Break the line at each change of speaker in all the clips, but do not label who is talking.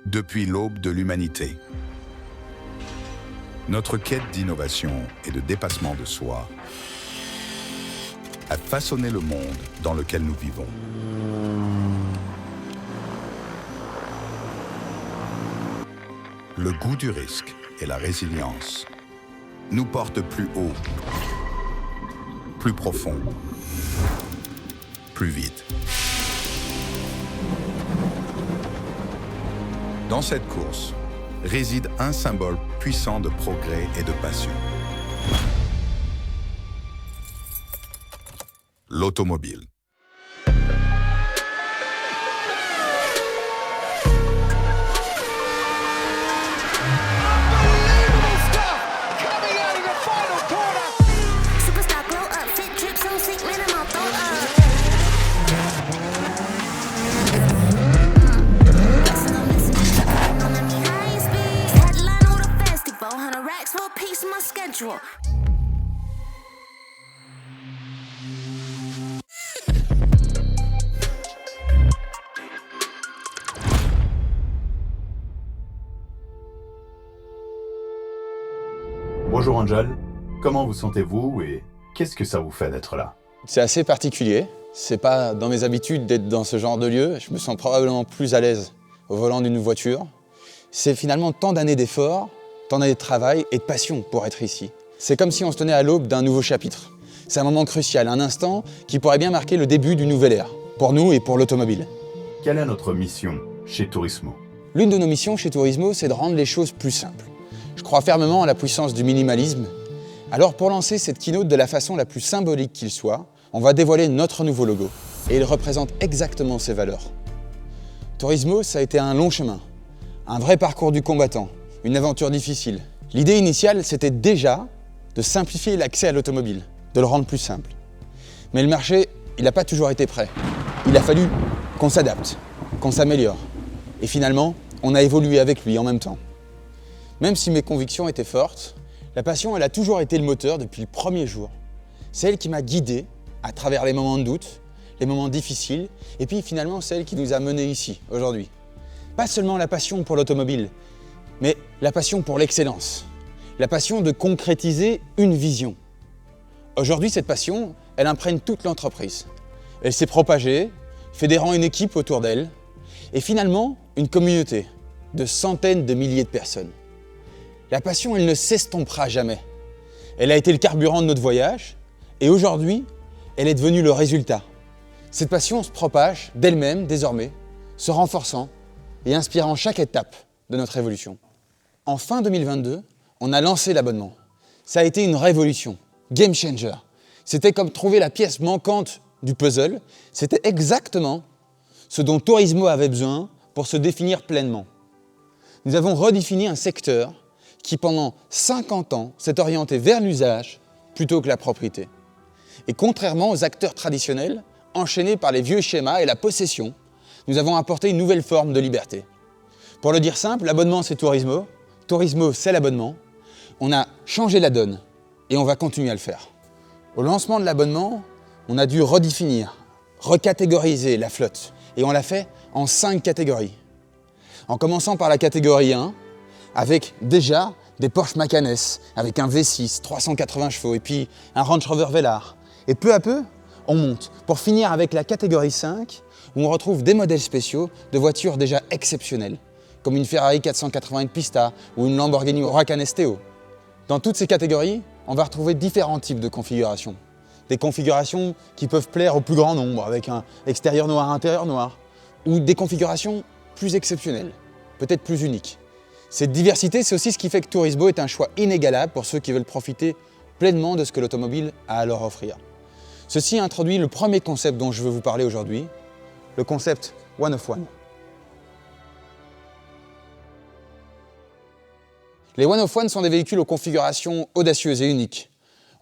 depuis l'aube de l'humanité. Notre quête d'innovation et de dépassement de soi a façonné le monde dans lequel nous vivons. Le goût du risque et la résilience nous portent plus haut, plus profond, plus vite. Dans cette course réside un symbole puissant de progrès et de passion. L'automobile.
Bonjour Angel, comment vous sentez-vous et qu'est-ce que ça vous fait d'être là?
C'est assez particulier, c'est pas dans mes habitudes d'être dans ce genre de lieu, je me sens probablement plus à l'aise au volant d'une voiture. C'est finalement tant d'années d'efforts, tant d'années de travail et de passion pour être ici. C'est comme si on se tenait à l'aube d'un nouveau chapitre. C'est un moment crucial, un instant qui pourrait bien marquer le début d'une nouvelle ère, pour nous et pour l'automobile.
Quelle est notre mission chez Turismo?
L'une de nos missions chez Turismo, c'est de rendre les choses plus simples. Je crois fermement à la puissance du minimalisme. Alors pour lancer cette keynote de la façon la plus symbolique qu'il soit, on va dévoiler notre nouveau logo. Et il représente exactement ces valeurs. Turismo, ça a été un long chemin, un vrai parcours du combattant, une aventure difficile. L'idée initiale, c'était déjà de simplifier l'accès à l'automobile, de le rendre plus simple. Mais le marché, il n'a pas toujours été prêt. Il a fallu qu'on s'adapte, qu'on s'améliore. Et finalement, on a évolué avec lui en même temps. Même si mes convictions étaient fortes, la passion, elle a toujours été le moteur depuis le premier jour. C'est elle qui m'a guidé à travers les moments de doute, les moments difficiles, et puis finalement celle qui nous a menés ici, aujourd'hui. Pas seulement la passion pour l'automobile, mais la passion pour l'excellence. La passion de concrétiser une vision. Aujourd'hui, cette passion, elle imprègne toute l'entreprise. Elle s'est propagée, fédérant une équipe autour d'elle, et finalement une communauté de centaines de milliers de personnes. La passion, elle ne s'estompera jamais. Elle a été le carburant de notre voyage et aujourd'hui, elle est devenue le résultat. Cette passion se propage d'elle-même désormais, se renforçant et inspirant chaque étape de notre évolution. En fin 2022, on a lancé l'abonnement. Ça a été une révolution, game changer. C'était comme trouver la pièce manquante du puzzle. C'était exactement ce dont Turismo avait besoin pour se définir pleinement. Nous avons redéfini un secteur qui pendant 50 ans s'est orienté vers l'usage plutôt que la propriété. Et contrairement aux acteurs traditionnels, enchaînés par les vieux schémas et la possession, nous avons apporté une nouvelle forme de liberté. Pour le dire simple, l'abonnement c'est Turismo, Turismo c'est l'abonnement. On a changé la donne et on va continuer à le faire. Au lancement de l'abonnement, on a dû redéfinir, recatégoriser la flotte et on l'a fait en 5 catégories. En commençant par la catégorie 1, avec déjà des Porsche Macan S, avec un V6, 380 chevaux, et puis un Range Rover Velar. Et peu à peu, on monte, pour finir avec la catégorie 5, où on retrouve des modèles spéciaux de voitures déjà exceptionnelles, comme une Ferrari 480 Pista ou une Lamborghini Huracan STO. Dans toutes ces catégories, on va retrouver différents types de configurations. Des configurations qui peuvent plaire au plus grand nombre, avec un extérieur noir, intérieur noir, ou des configurations plus exceptionnelles, peut-être plus uniques. Cette diversité, c'est aussi ce qui fait que Turismo est un choix inégalable pour ceux qui veulent profiter pleinement de ce que l'automobile a à leur offrir. Ceci introduit le premier concept dont je veux vous parler aujourd'hui, le concept One of One. Les One of One sont des véhicules aux configurations audacieuses et uniques.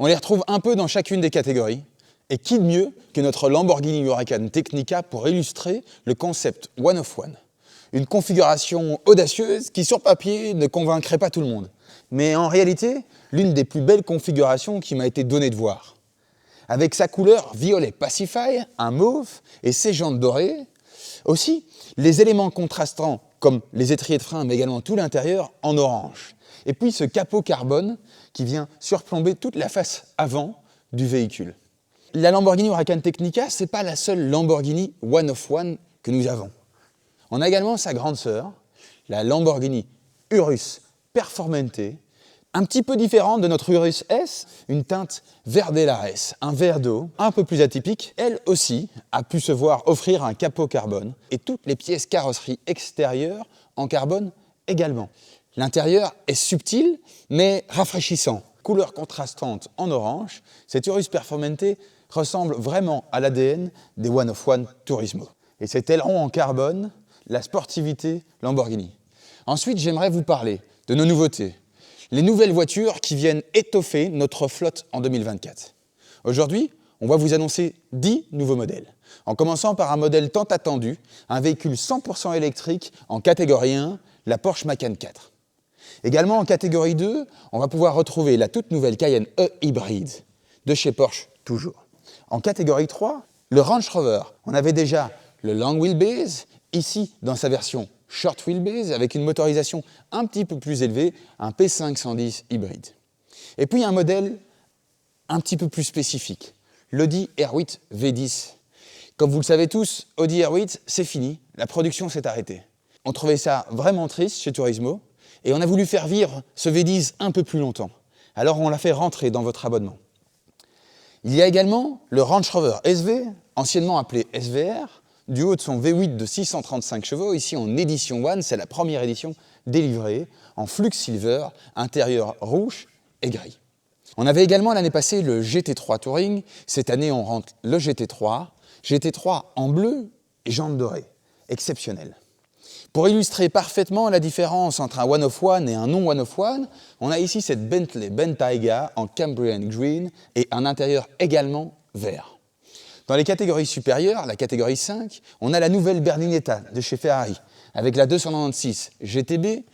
On les retrouve un peu dans chacune des catégories. Et qui de mieux que notre Lamborghini Huracan Technica pour illustrer le concept One of One. Une configuration audacieuse qui, sur papier, ne convaincrait pas tout le monde. Mais en réalité, l'une des plus belles configurations qui m'a été donnée de voir. Avec sa couleur violet Pacify, un mauve et ses jantes dorées. Aussi, les éléments contrastants comme les étriers de frein, mais également tout l'intérieur, en orange. Et puis ce capot carbone qui vient surplomber toute la face avant du véhicule. La Lamborghini Huracan Technica, ce n'est pas la seule Lamborghini One of One que nous avons. On a également sa grande sœur, la Lamborghini Urus Performante, un petit peu différente de notre Urus S, une teinte Verdelar S, un verre d'eau un peu plus atypique. Elle aussi a pu se voir offrir un capot carbone et toutes les pièces carrosserie extérieures en carbone également. L'intérieur est subtil mais rafraîchissant. Couleur contrastante en orange, cette Urus Performante ressemble vraiment à l'ADN des One of One Turismo. Et cet aileron en carbone, la sportivité Lamborghini. Ensuite, j'aimerais vous parler de nos nouveautés. Les nouvelles voitures qui viennent étoffer notre flotte en 2024. Aujourd'hui, on va vous annoncer 10 nouveaux modèles. En commençant par un modèle tant attendu, un véhicule 100% électrique en catégorie 1, la Porsche Macan 4. Également en catégorie 2, on va pouvoir retrouver la toute nouvelle Cayenne E hybride, de chez Porsche toujours. En catégorie 3, le Range Rover. On avait déjà le Long Wheelbase, ici dans sa version Short Wheelbase, avec une motorisation un petit peu plus élevée, un P510 hybride. Et puis un modèle un petit peu plus spécifique, l'Audi R8 V10. Comme vous le savez tous, Audi R8, c'est fini, la production s'est arrêtée. On trouvait ça vraiment triste chez Turismo, et on a voulu faire vivre ce V10 un peu plus longtemps. Alors on l'a fait rentrer dans votre abonnement. Il y a également le Range Rover SV, anciennement appelé SVR, du haut de son V8 de 635 chevaux, ici en édition One, c'est la première édition délivrée, en Flux Silver, intérieur rouge et gris. On avait également l'année passée le GT3 Touring, cette année on rentre le GT3 en bleu et jantes dorées, exceptionnel. Pour illustrer parfaitement la différence entre un One of One et un non One of One, on a ici cette Bentley Bentayga en Cambrian Green et un intérieur également vert. Dans les catégories supérieures, la catégorie 5, on a la nouvelle Berlinetta de chez Ferrari, avec la 296 GTB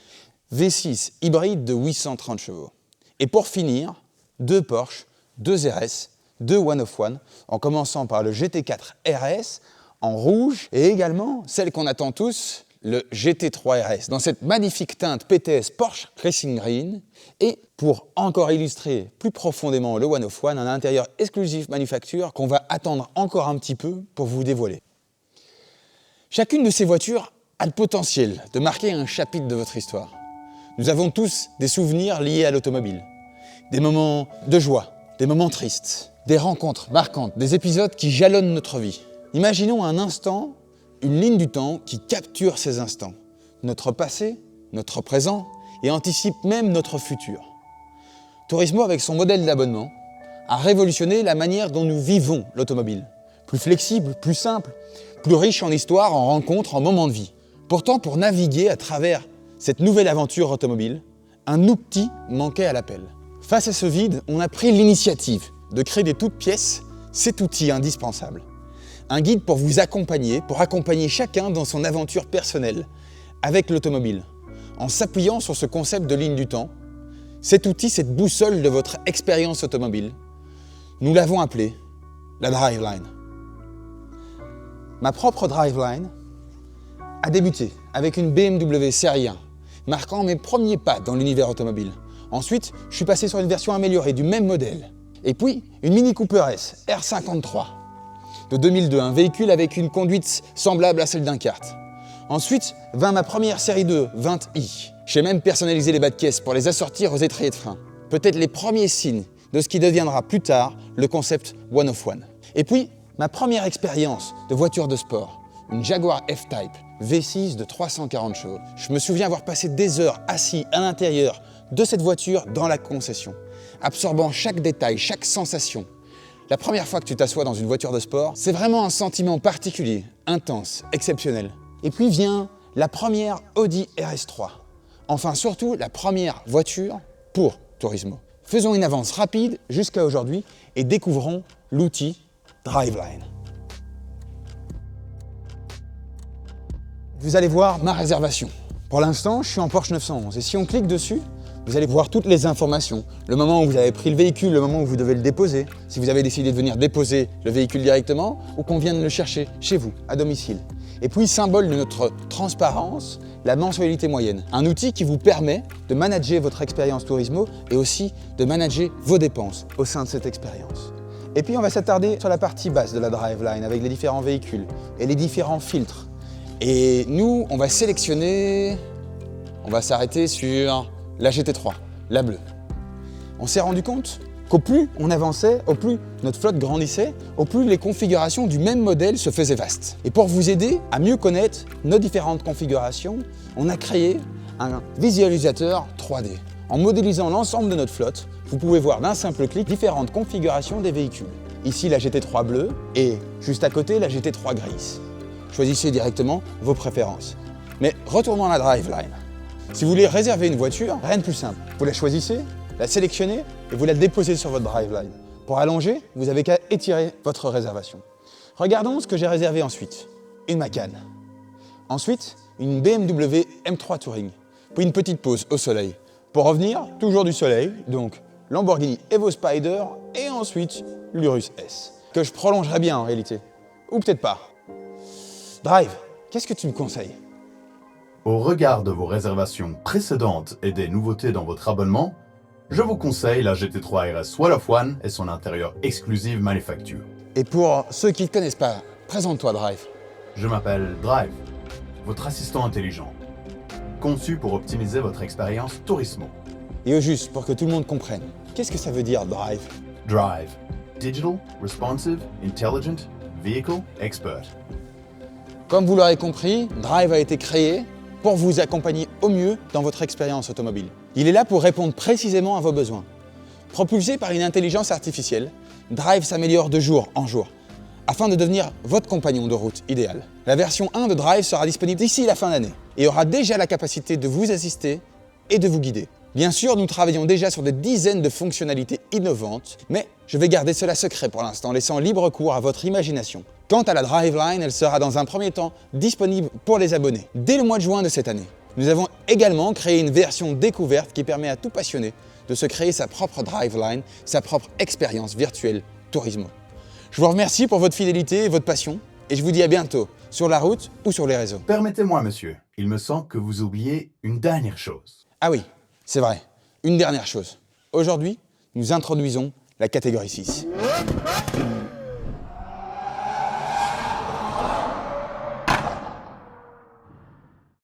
V6 hybride de 830 chevaux. Et pour finir, 2 Porsche, 2 RS, 2 One of One, en commençant par le GT4 RS en rouge et également celle qu'on attend tous, le GT3 RS, dans cette magnifique teinte PTS Porsche Racing Green. Et pour encore illustrer plus profondément le One of One, un intérieur exclusif manufacture qu'on va attendre encore un petit peu pour vous dévoiler. Chacune de ces voitures a le potentiel de marquer un chapitre de votre histoire. Nous avons tous des souvenirs liés à l'automobile, des moments de joie, des moments tristes, des rencontres marquantes, des épisodes qui jalonnent notre vie. Imaginons un instant une ligne du temps qui capture ces instants, notre passé, notre présent et anticipe même notre futur. Turismo, avec son modèle d'abonnement, a révolutionné la manière dont nous vivons l'automobile. Plus flexible, plus simple, plus riche en histoire, en rencontres, en moments de vie. Pourtant, pour naviguer à travers cette nouvelle aventure automobile, un outil manquait à l'appel. Face à ce vide, on a pris l'initiative de créer des toutes pièces cet outil indispensable. Un guide pour vous accompagner, pour accompagner chacun dans son aventure personnelle avec l'automobile. En s'appuyant sur ce concept de ligne du temps, cet outil, cette boussole de votre expérience automobile, nous l'avons appelé la Driveline. Ma propre Driveline a débuté avec une BMW Série 1, marquant mes premiers pas dans l'univers automobile. Ensuite, je suis passé sur une version améliorée du même modèle. Et puis, une Mini Cooper S R53 de 2002, un véhicule avec une conduite semblable à celle d'un kart. Ensuite vint ma première série 2, 20i. J'ai même personnalisé les bas de caisse pour les assortir aux étriers de frein. Peut-être les premiers signes de ce qui deviendra plus tard le concept One of One. Et puis, ma première expérience de voiture de sport, une Jaguar F-Type V6 de 340 chevaux. Je me souviens avoir passé des heures assis à l'intérieur de cette voiture dans la concession, absorbant chaque détail, chaque sensation. La première fois que tu t'assois dans une voiture de sport, c'est vraiment un sentiment particulier, intense, exceptionnel. Et puis vient la première Audi RS3. Enfin surtout la première voiture pour Turismo. Faisons une avance rapide jusqu'à aujourd'hui et découvrons l'outil Driveline. Vous allez voir ma réservation. Pour l'instant, je suis en Porsche 911 et si on clique dessus, vous allez voir toutes les informations, le moment où vous avez pris le véhicule, le moment où vous devez le déposer, si vous avez décidé de venir déposer le véhicule directement ou qu'on vienne le chercher chez vous, à domicile. Et puis, symbole de notre transparence, la mensualité moyenne. Un outil qui vous permet de manager votre expérience Turismo et aussi de manager vos dépenses au sein de cette expérience. Et puis, on va s'attarder sur la partie basse de la Driveline avec les différents véhicules et les différents filtres. Et nous, on va sélectionner, on va s'arrêter sur la GT3, la bleue. On s'est rendu compte qu'au plus on avançait, au plus notre flotte grandissait, au plus les configurations du même modèle se faisaient vastes. Et pour vous aider à mieux connaître nos différentes configurations, on a créé un visualisateur 3D. En modélisant l'ensemble de notre flotte, vous pouvez voir d'un simple clic différentes configurations des véhicules. Ici la GT3 bleue et juste à côté la GT3 grise. Choisissez directement vos préférences. Mais retournons à la Driveline. Si vous voulez réserver une voiture, rien de plus simple. Vous la choisissez, la sélectionnez et vous la déposez sur votre Driveline. Pour allonger, vous n'avez qu'à étirer votre réservation. Regardons ce que j'ai réservé ensuite. Une Macan. Ensuite, une BMW M3 Touring. Puis une petite pause au soleil. Pour revenir, toujours du soleil, donc Lamborghini Evo Spider et ensuite l'Urus S. Que je prolongerai bien en réalité. Ou peut-être pas. Drive, qu'est-ce que tu me conseilles?
Au regard de vos réservations précédentes et des nouveautés dans votre abonnement, je vous conseille la GT3 RS Wall of One et son intérieur exclusive manufacture.
Et pour ceux qui ne te connaissent pas, présente-toi Drive.
Je m'appelle Drive, votre assistant intelligent, conçu pour optimiser votre expérience Turismo.
Et au juste, pour que tout le monde comprenne, qu'est-ce que ça veut dire Drive?
Drive, Digital, Responsive, Intelligent, Vehicle Expert.
Comme vous l'aurez compris, Drive a été créé pour vous accompagner au mieux dans votre expérience automobile. Il est là pour répondre précisément à vos besoins. Propulsé par une intelligence artificielle, Drive s'améliore de jour en jour, afin de devenir votre compagnon de route idéal. La version 1 de Drive sera disponible d'ici la fin d'année et aura déjà la capacité de vous assister et de vous guider. Bien sûr, nous travaillons déjà sur des dizaines de fonctionnalités innovantes, mais je vais garder cela secret pour l'instant, laissant libre cours à votre imagination. Quant à la Driveline, elle sera dans un premier temps disponible pour les abonnés, dès le mois de juin de cette année. Nous avons également créé une version découverte qui permet à tout passionné de se créer sa propre Driveline, sa propre expérience virtuelle Turismo. Je vous remercie pour votre fidélité et votre passion, et je vous dis à bientôt, sur la route ou sur les réseaux.
Permettez-moi, monsieur, il me semble que vous oubliez une dernière chose.
Ah oui, c'est vrai. Une dernière chose. Aujourd'hui, nous introduisons la catégorie 6.